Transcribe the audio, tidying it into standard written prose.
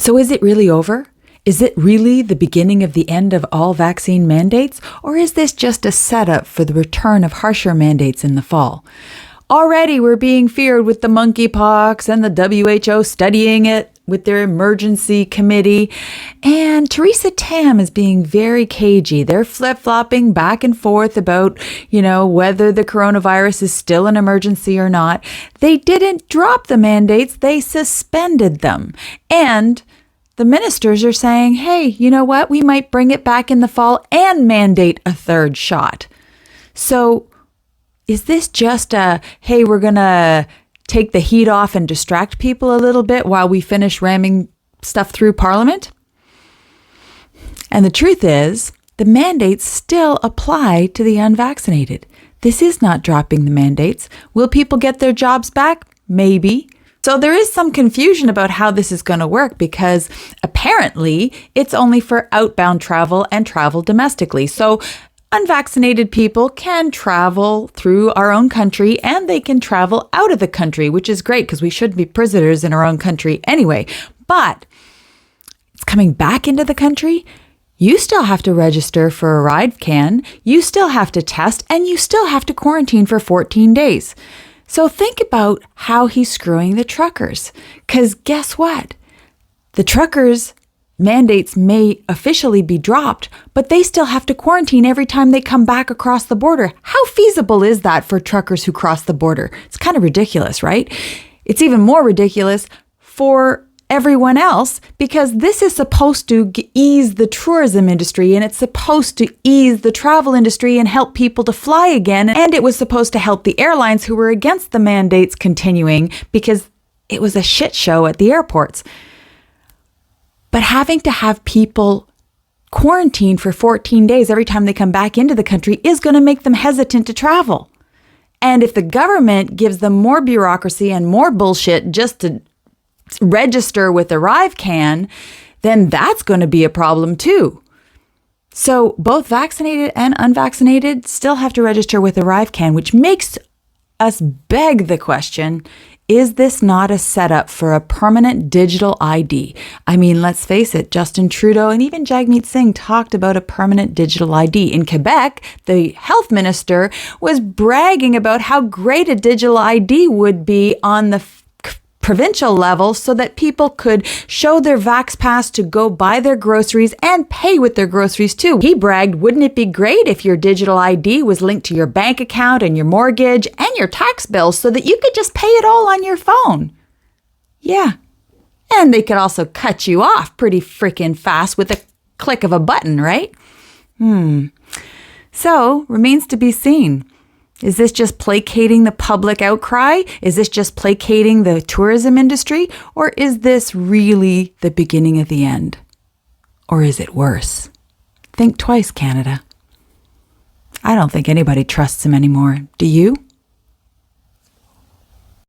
So is it really over? Is it really the beginning of the end of all vaccine mandates? Or is this just a setup for the return of harsher mandates in the fall? Already we're being feared with the monkeypox and the WHO studying it with their emergency committee. And Theresa Tam is being very cagey. They're flip-flopping back and forth about, whether the coronavirus is still an emergency or not. They didn't drop the mandates. They suspended them. And the ministers are saying, hey, you know what? We might bring it back in the fall and mandate a third shot. So is this just hey, we're going to take the heat off and distract people a little bit while we finish ramming stuff through Parliament? And the truth is, the mandates still apply to the unvaccinated. This is not dropping the mandates. Will people get their jobs back? Maybe. So there is some confusion about how this is going to work because apparently it's only for outbound travel and travel domestically. So unvaccinated people can travel through our own country and they can travel out of the country, which is great because we shouldn't be prisoners in our own country anyway. But it's coming back into the country. You still have to register for a ArriveCan. You still have to test and you still have to quarantine for 14 days. So think about how he's screwing the truckers. Because guess what? The truckers' mandates may officially be dropped, but they still have to quarantine every time they come back across the border. How feasible is that for truckers who cross the border? It's kind of ridiculous, right? It's even more ridiculous for everyone else because this is supposed to ease the tourism industry and it's supposed to ease the travel industry and help people to fly again. And it was supposed to help the airlines who were against the mandates continuing because it was a shit show at the airports. But having to have people quarantine for 14 days every time they come back into the country is going to make them hesitant to travel. And if the government gives them more bureaucracy and more bullshit just to register with ArriveCan, then that's going to be a problem too. So both vaccinated and unvaccinated still have to register with ArriveCan, which makes us beg the question, is this not a setup for a permanent digital ID? I mean, let's face it, Justin Trudeau and even Jagmeet Singh talked about a permanent digital ID. In Quebec, the health minister was bragging about how great a digital ID would be on the provincial level so that people could show their Vax Pass to go buy their groceries and pay with their groceries too. He bragged, wouldn't it be great if your digital ID was linked to your bank account and your mortgage and your tax bills so that you could just pay it all on your phone? Yeah. And they could also cut you off pretty freaking fast with a click of a button, right? So, remains to be seen. Is this just placating the public outcry? Is this just placating the tourism industry? Or is this really the beginning of the end? Or is it worse? Think twice, Canada. I don't think anybody trusts him anymore. Do you?